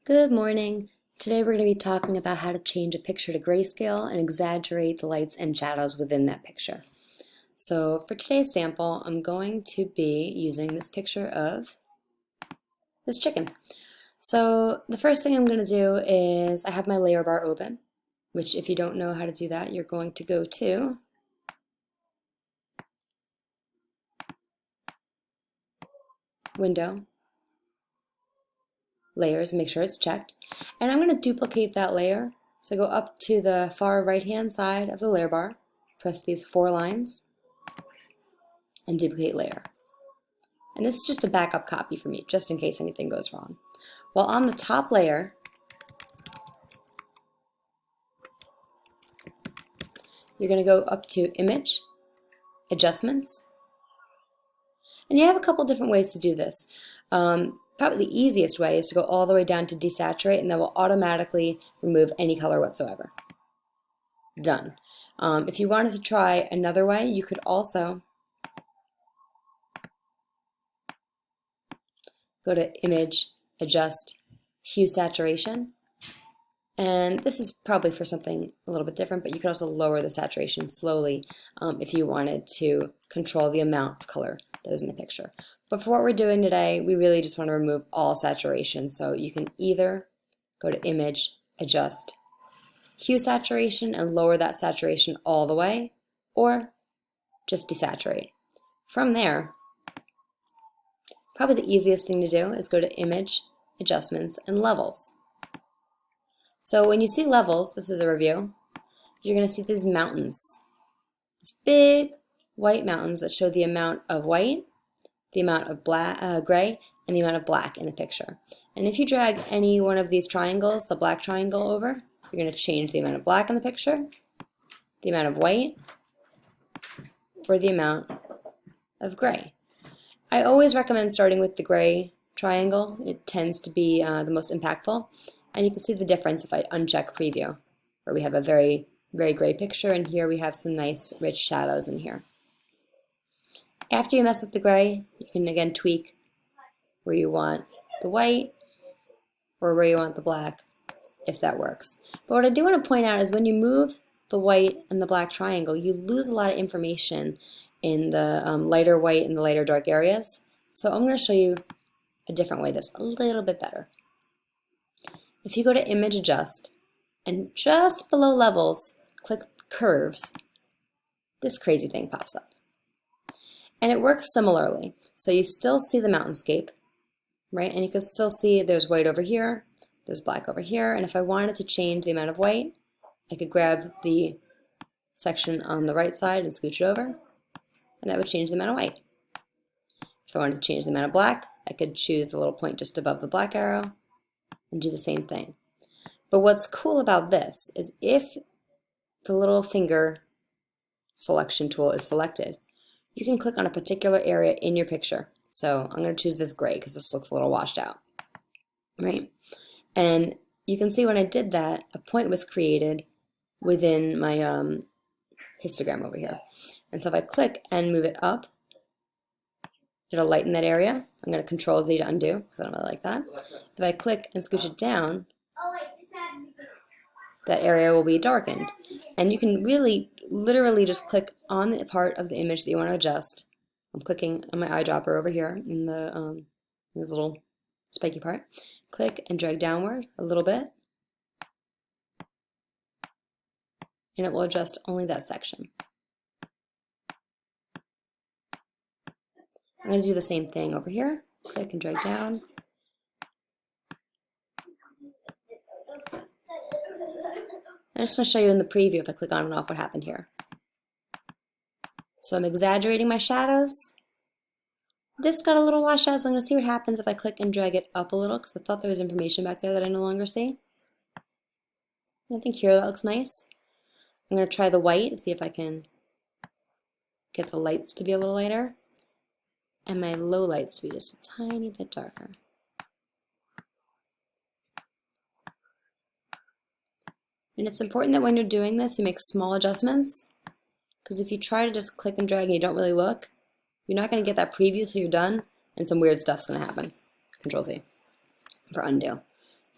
Good morning. Today we're going to be talking about how to change a picture to grayscale and exaggerate the lights and shadows within that picture. So for today's sample, I'm going to be using this picture of this chicken. So the first thing I'm going to do is I have my layer bar open, which if you don't know how to do that, you're going to go to Window, Layers, and make sure it's checked. And I'm going to duplicate that layer. So go up to the far right hand side of the layer bar, press these 4 lines, and duplicate layer. And this is just a backup copy for me, just in case anything goes wrong. While on the top layer, you're going to go up to Image, Adjustments, and you have a couple different ways to do this. Probably the easiest way is to go all the way down to Desaturate, and that will automatically remove any color whatsoever. Done. If you wanted to try another way, you could also go to Image, Adjust, Hue Saturation. And this is probably for something a little bit different, but you could also lower the saturation slowly if you wanted to control the amount of color that was in the picture. But for what we're doing today, we really just want to remove all saturation. So you can either go to Image, Adjust, Hue Saturation, and lower that saturation all the way, or just desaturate. From there, probably the easiest thing to do is go to Image, Adjustments, and Levels. So when you see levels, this is a review, you're going to see these mountains. These big white mountains that show the amount of white, the amount of gray, and the amount of black in the picture. And if you drag any one of these triangles, the black triangle over, you're going to change the amount of black in the picture, the amount of white, or the amount of gray. I always recommend starting with the gray triangle. It tends to be the most impactful. And you can see the difference if I uncheck preview, where we have a very, very gray picture, and here we have some nice rich shadows in here. After you mess with the gray, you can again tweak where you want the white or where you want the black, if that works. But what I do want to point out is when you move the white and the black triangle, you lose a lot of information in the lighter white and the lighter dark areas. So I'm going to show you a different way that's a little bit better. If you go to Image, Adjust, and just below Levels, click Curves, this crazy thing pops up. And it works similarly. So you still see the mountainscape, right? And you can still see there's white over here, there's black over here, and if I wanted to change the amount of white, I could grab the section on the right side and scooch it over, and that would change the amount of white. If I wanted to change the amount of black, I could choose the little point just above the black arrow and do the same thing. But what's cool about this is if the little finger selection tool is selected, you can click on a particular area in your picture. So I'm going to choose this gray because this looks a little washed out, right? And you can see when I did that, a point was created within my histogram over here. And so if I click and move it up, it'll lighten that area. I'm going to Control Z to undo because I don't really like that. If I click and scooch it down, that area will be darkened. And you can really, literally just click on the part of the image that you want to adjust. I'm clicking on my eyedropper over here in the this little spiky part. Click and drag downward a little bit, and it will adjust only that section. I'm going to do the same thing over here. Click and drag down. I'm just going to show you in the preview if I click on and off what happened here. So I'm exaggerating my shadows. This got a little washed out, so I'm going to see what happens if I click and drag it up a little because I thought there was information back there that I no longer see. And I think here that looks nice. I'm going to try the white, see if I can get the lights to be a little lighter and my low lights to be just a tiny bit darker. And it's important that when you're doing this, you make small adjustments, because if you try to just click and drag and you don't really look, you're not going to get that preview till you're done, and some weird stuff's going to happen. Control Z for undo.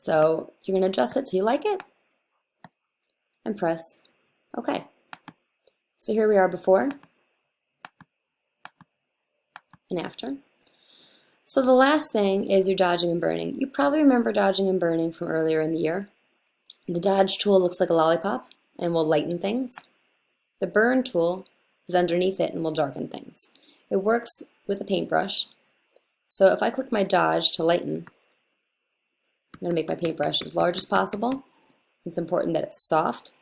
So you're going to adjust it till you like it and press OK. So here we are before and after. So the last thing is your dodging and burning. You probably remember dodging and burning from earlier in the year. The dodge tool looks like a lollipop and will lighten things. The burn tool is underneath it and will darken things. It works with a paintbrush. So if I click my dodge to lighten, I'm going to make my paintbrush as large as possible. It's important that it's soft.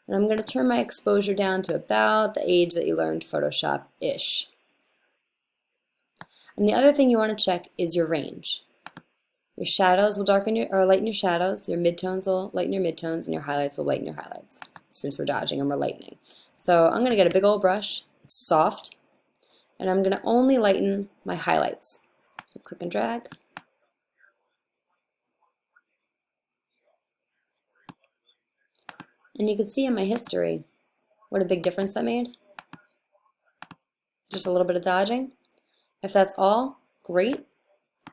And I'm going to turn my exposure down to about the age that you learned Photoshop-ish. And the other thing you want to check is your range. Your shadows will lighten your shadows, your midtones will lighten your midtones, and your highlights will lighten your highlights, since we're dodging and we're lightening. So I'm going to get a big old brush, it's soft, and I'm going to only lighten my highlights. So click and drag. And you can see in my history what a big difference that made. Just a little bit of dodging. If that's all, great.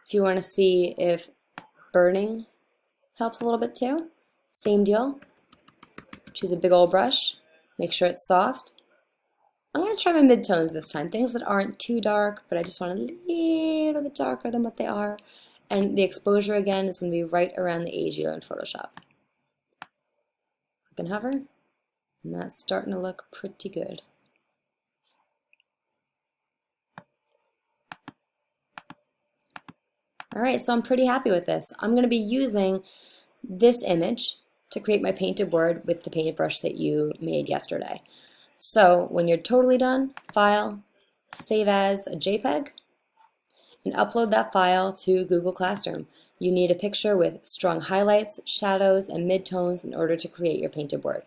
If you want to see if burning helps a little bit too, same deal. Choose a big old brush, make sure it's soft. I'm going to try my midtones this time, things that aren't too dark, but I just want a little bit darker than what they are. And the exposure again is going to be right around the age you learned Photoshop. Click and hover, and that's starting to look pretty good. Alright, so I'm pretty happy with this. I'm going to be using this image to create my painted word with the paintbrush that you made yesterday. So when you're totally done, File, Save as a JPEG, and upload that file to Google Classroom. You need a picture with strong highlights, shadows, and midtones in order to create your painted word.